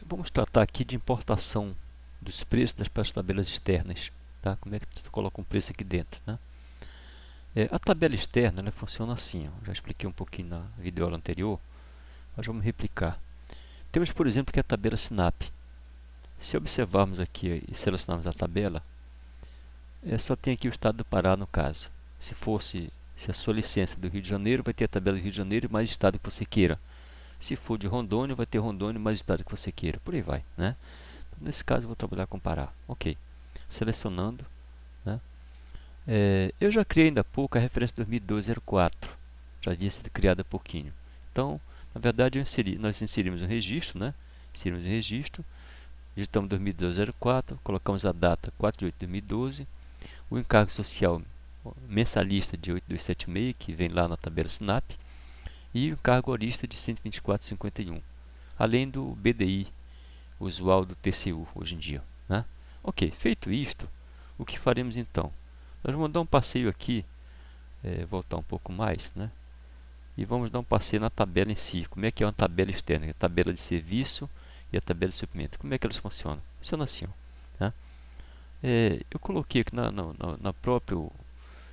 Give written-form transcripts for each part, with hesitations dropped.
Vamos tratar aqui de importação dos preços para as tabelas externas. Tá? Como é que você coloca um preço aqui dentro, né? A tabela externa ela funciona assim. Ó. Já expliquei um pouquinho na videoaula anterior, mas vamos replicar. Temos, por exemplo, que a tabela SNAP. Se observarmos aqui e selecionarmos a tabela, só tem aqui o estado do Pará no caso. Se a sua licença é do Rio de Janeiro, vai ter a tabela do Rio de Janeiro e mais estado que você queira. Se for de Rondônia, vai ter Rondônia e mais estado que você queira. Por aí vai, né? Nesse caso, eu vou trabalhar com Pará. Ok. Selecionando, né? Eu já criei ainda há pouco a referência 2012-04. Já havia sido criada há pouquinho. Então, na verdade, nós inserimos um registro, né? Inserimos um registro, digitamos 2012-04, colocamos a data 4 de 8 de 2012, o encargo social mensalista de 8276, que vem lá na tabela SNAP, e o encargo horista de 124,51, além do BDI usual do TCU hoje em dia, né? Ok, feito isto, o que faremos então? Nós vamos dar um passeio aqui, voltar um pouco mais, né? E vamos dar um passeio na tabela em si. Como é que é uma tabela externa? A tabela de serviço e a tabela de suprimento. Como é que elas funcionam? Funciona assim, ó, né? Eu coloquei aqui na próprio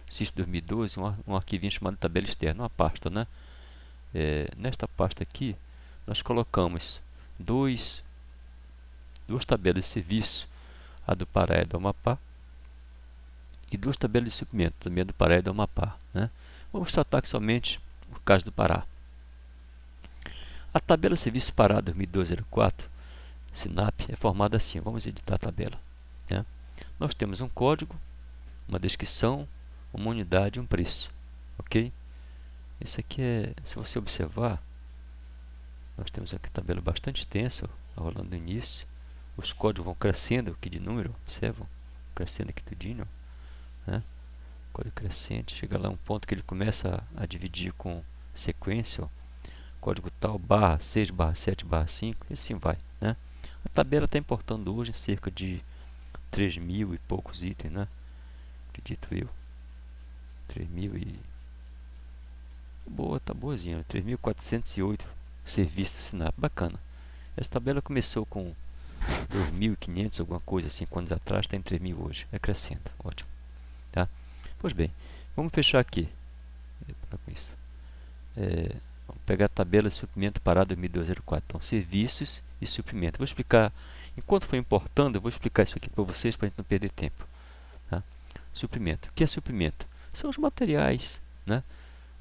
SIS 2012 um arquivinho chamado tabela externa, uma pasta, né? Nesta pasta aqui, nós colocamos duas tabelas de serviço, a do Pará e do Amapá, e duas tabelas de suprimento, também a do Pará e do Amapá, né? Vamos tratar aqui somente o caso do Pará. A tabela Serviço Pará 2012-04, SINAP, é formada assim. Vamos editar a tabela, né? Nós temos um código, uma descrição, uma unidade e um preço. Ok? Isso aqui se você observar, nós temos aqui a tabela bastante extensa, rolando no início. Os códigos vão crescendo aqui de número, observam? Crescendo aqui tudinho, né? Código crescente, chega lá um ponto que ele começa a dividir com sequência, ó. Código tal, barra 6, barra 7, barra 5, e assim vai, né? A tabela está importando hoje cerca de 3.000 e poucos itens, né? Acredito eu. 3.000 e... Boa, tá boazinha. 3.408 serviços do SINAP. Bacana. Essa tabela começou com 2.500, alguma coisa, 5 anos atrás, está em 3.000 hoje. É crescendo. Ótimo. Tá? Pois bem, vamos fechar aqui. Com isso. Vamos pegar a tabela de suprimento Pará 2012-04. Então, serviços e suprimento. Vou explicar, enquanto for importando, eu vou explicar isso aqui para vocês, para a gente não perder tempo. Tá? Suprimento. O que é suprimento? São os materiais, né?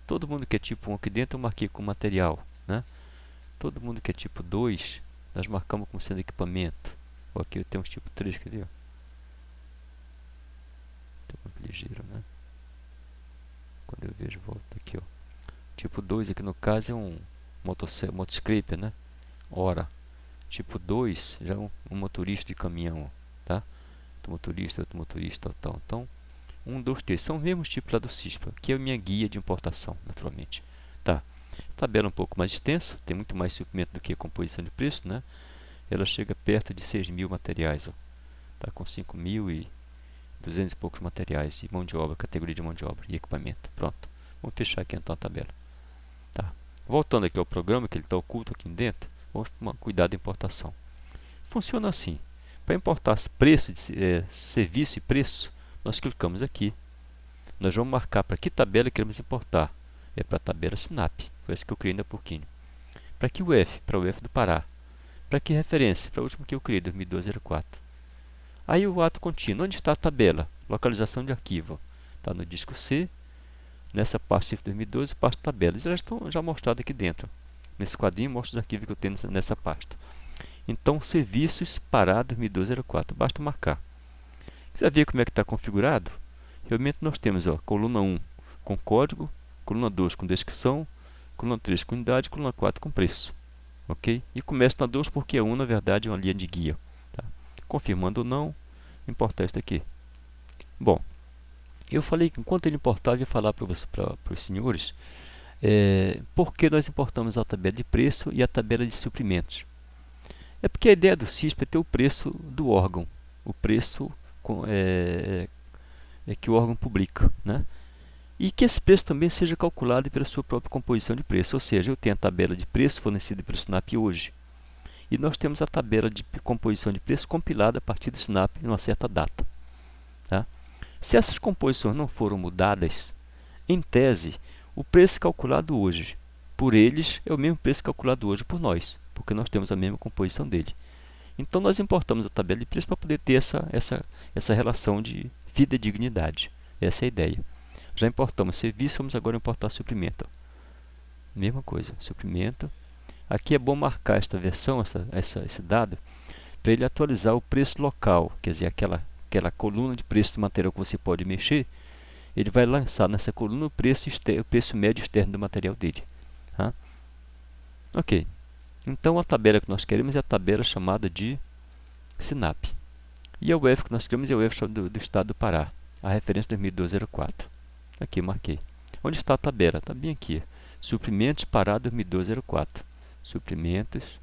Todo mundo que é tipo 1 aqui dentro eu marquei com material, né? Todo mundo que é tipo 2, nós marcamos como sendo equipamento. Ou aqui eu tenho uns tipo 3, quer ver? Está muito ligeiro, né? Quando eu vejo, volta aqui, ó. Tipo 2 aqui no caso é um motoscraper, né? Ora, tipo 2 já é um motorista de caminhão, tá? Outro motorista, tal. Então, 1, 2, 3 são os mesmos tipos lá do CISPA, que é a minha guia de importação, naturalmente. Tá. Tabela um pouco mais extensa, tem muito mais suprimento do que a composição de preço, né? Ela chega perto de 6.000 materiais, ó. Tá com 5.200 e poucos materiais de mão de obra, categoria de mão de obra e equipamento. Pronto. Vamos fechar aqui então a tabela. Tá. Voltando aqui ao programa, que ele está oculto aqui dentro, vamos cuidar da importação. Funciona assim. Para importar preço de serviço e preço, nós clicamos aqui. Nós vamos marcar para que tabela queremos importar. É para a tabela SINAP. Foi essa que eu criei ainda há pouquinho. Para que UF? Para o UF do Pará. Para que referência? Para a última que eu criei, 2012-04. Aí o ato contínuo. Onde está a tabela? Localização de arquivo. Está no disco C. Nessa parte de 2012, pasta tabelas. Elas estão já mostradas aqui dentro. Nesse quadrinho, mostra os arquivos que eu tenho nessa pasta. Então, serviços Pará 2012-04. Basta marcar. Você ver como é que está configurado? Realmente nós temos, ó, coluna 1 com código, coluna 2 com descrição, coluna 3 com unidade, coluna 4 com preço. Ok? E começa na 2 porque a 1 na verdade é uma linha de guia. Tá? Confirmando ou não, importar isso aqui. Bom, eu falei que enquanto ele importava, eu ia falar para os senhores por que nós importamos a tabela de preço e a tabela de suprimentos. É porque a ideia do CISP é ter o preço do órgão, o preço que o órgão publica, né? E que esse preço também seja calculado pela sua própria composição de preço, ou seja, eu tenho a tabela de preço fornecida pelo SINAP hoje. e nós temos a tabela de composição de preço compilada a partir do SINAP em uma certa data. Tá? Se essas composições não foram mudadas, em tese, o preço calculado hoje por eles é o mesmo preço calculado hoje por nós, porque nós temos a mesma composição dele. Então, nós importamos a tabela de preço para poder ter essa relação de fidedignidade. Essa é a ideia. Já importamos serviço, vamos agora importar suprimento. Mesma coisa, suprimento. Aqui é bom marcar esta versão, esse dado, para ele atualizar o preço local, quer dizer, aquela coluna de preço do material que você pode mexer, ele vai lançar nessa coluna o preço médio externo do material dele. Tá? Ok. Então, a tabela que nós queremos é a tabela chamada de SINAP. E a UF que nós queremos é a UF do Estado do Pará, a referência 2012-04. Aqui, marquei. Onde está a tabela? Está bem aqui. Suprimentos Pará 2012-04. Suprimentos,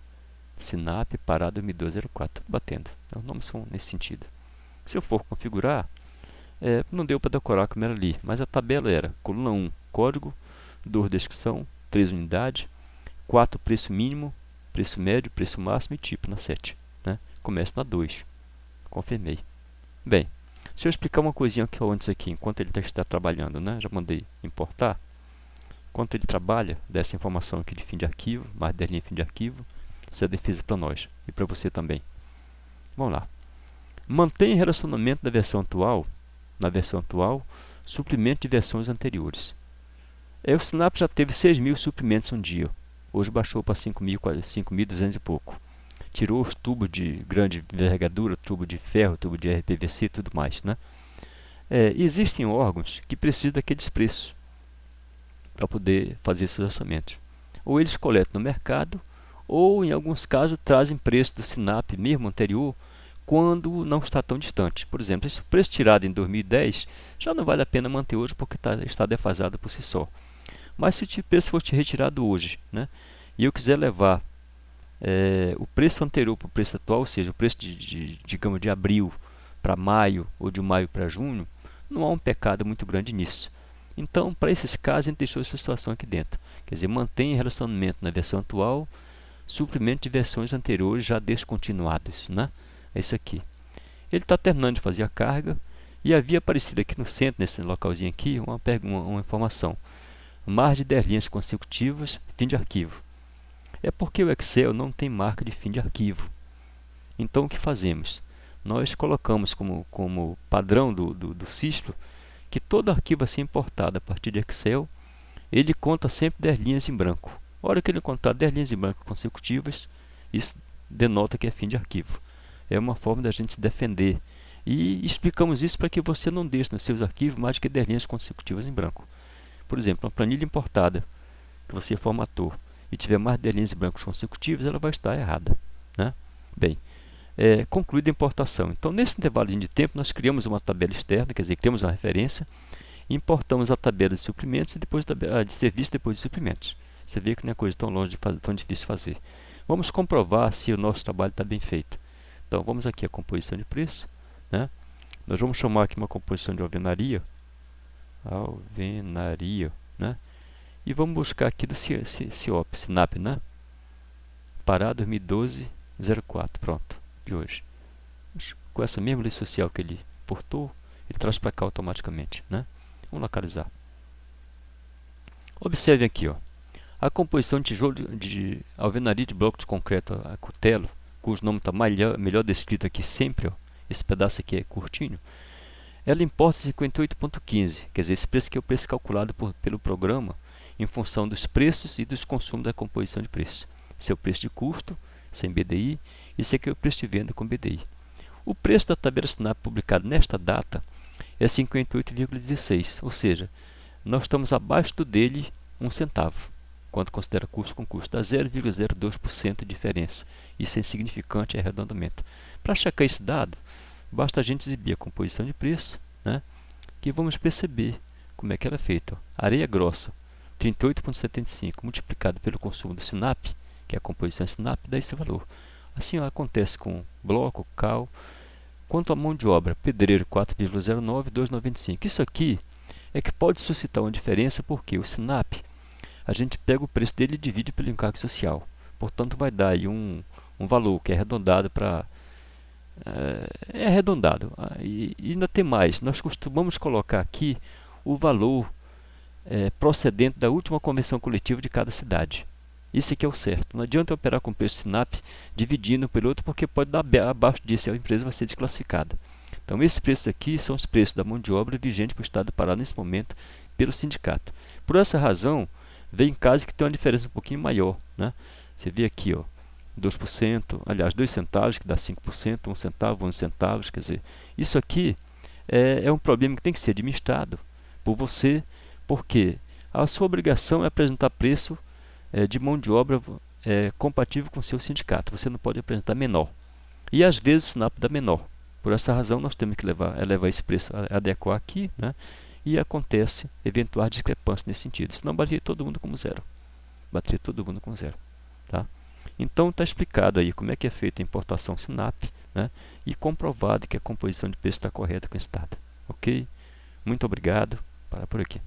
SINAP, Pará 2012-04. Batendo. Os nomes são nesse sentido. Se eu for configurar, não deu para decorar como era ali, mas a tabela era coluna 1, código, 2, descrição, 3, unidade, 4, preço mínimo, preço médio, preço máximo e tipo na 7. Né? Começo na 2. Confirmei. Bem, se eu explicar uma coisinha aqui antes aqui, enquanto ele está trabalhando, né? Já mandei importar. Enquanto ele trabalha, dessa informação aqui de fim de arquivo, mais 10 linhas de fim de arquivo, isso é defesa para nós e para você também. Vamos lá. Mantém relacionamento da versão atual, na versão atual, suprimento de versões anteriores. O SINAP já teve 6.000 suprimentos um dia. Hoje baixou para 5.200 e pouco. Tirou os tubos de grande envergadura, tubo de ferro, tubo de RPVC e tudo mais. Né? Existem órgãos que precisam daqueles preços para poder fazer esses orçamentos. Ou eles coletam no mercado, ou em alguns casos trazem preço do SINAP mesmo anterior, quando não está tão distante. Por exemplo, esse preço tirado em 2010 já não vale a pena manter hoje porque está defasado por si só. Mas se o preço for retirado hoje, né, e eu quiser levar o preço anterior para o preço atual, ou seja, o preço digamos, de abril para maio ou de maio para junho, não há um pecado muito grande nisso. Então, para esses casos, a gente deixou essa situação aqui dentro. Quer dizer, mantém relacionamento na versão atual, suprimento de versões anteriores já descontinuadas. Né? É isso aqui. Ele está terminando de fazer a carga e havia aparecido aqui no centro, nesse localzinho aqui, uma informação. Mais de 10 linhas consecutivas, fim de arquivo. É porque o Excel não tem marca de fim de arquivo. Então, o que fazemos? Nós colocamos como padrão do Sistlo que todo arquivo a ser importado a partir de Excel, ele conta sempre 10 linhas em branco. A hora que ele contar 10 linhas em branco consecutivas, isso denota que é fim de arquivo. É uma forma da gente se defender. E explicamos isso para que você não deixe nos seus arquivos mais do que 10 linhas consecutivas em branco. Por exemplo, uma planilha importada que você formatou e tiver mais de 10 linhas em branco consecutivas, ela vai estar errada. Né? Bem, concluída a importação. Então, nesse intervalo de tempo, nós criamos uma tabela externa, quer dizer, criamos uma referência, importamos a tabela de suprimentos e depois a de serviço depois de suprimentos. Você vê que não é coisa tão longe de fazer, tão difícil de fazer. Vamos comprovar se o nosso trabalho está bem feito. Então, vamos aqui a composição de preço. Né? Nós vamos chamar aqui uma composição de alvenaria. Né? E vamos buscar aqui do CIOP, SINAP, né? Pará 2012-04, pronto, de hoje. Com essa mesma lei social que ele portou, ele traz para cá automaticamente, né? Vamos localizar. Observe aqui, ó, a composição de tijolo de alvenaria de bloco de concreto a cutelo, cujo nome está melhor descrito aqui sempre, ó, esse pedaço aqui é curtinho, ela importa 58,15, quer dizer, esse preço aqui é o preço calculado pelo programa em função dos preços e dos consumos da composição de preço. Esse é o preço de custo, sem BDI, e esse aqui é o preço de venda com BDI. O preço da tabela SINAP publicado nesta data é 58,16, ou seja, nós estamos abaixo do dele 1 centavo, quando considera custo com custo, dá 0,02% de diferença. Isso é insignificante, é arredondamento. Para checar esse dado, basta a gente exibir a composição de preço, né, que vamos perceber como é que ela é feita. Areia grossa, 38,75 multiplicado pelo consumo do SINAP, que é a composição SINAP, dá esse valor. Assim acontece com bloco, cal. Quanto à mão de obra, pedreiro 4,09, 2,95. Isso aqui é que pode suscitar uma diferença porque o SINAP, a gente pega o preço dele e divide pelo encargo social. Portanto, vai dar aí um um valor que é arredondado para... é arredondado. E ainda tem mais, nós costumamos colocar aqui o valor procedente da última convenção coletiva de cada cidade. Isso aqui é o certo. Não adianta operar com preço SINAP dividindo pelo outro, porque pode dar abaixo disso e a empresa vai ser desclassificada. Então, esses preços aqui são os preços da mão de obra vigente para o Estado do Pará nesse momento pelo sindicato. Por essa razão, vem casos que tem uma diferença um pouquinho maior, né? Você vê aqui, ó, 2%, aliás, 2 centavos, que dá 5%, 1 centavo, 11 centavos, quer dizer, isso aqui é um problema que tem que ser administrado por você, porque a sua obrigação é apresentar preço de mão de obra compatível com o seu sindicato. Você não pode apresentar menor. E às vezes o SINAP dá menor. Por essa razão, nós temos que levar esse preço, adequar aqui, né? E acontece eventuais discrepâncias nesse sentido. Senão bateria todo mundo como zero. Bateria todo mundo com zero. Tá? Então está explicado aí como é que é feita a importação SINAP, né? E comprovado que a composição de preço está correta com o Estado. Ok? Muito obrigado. Para por aqui.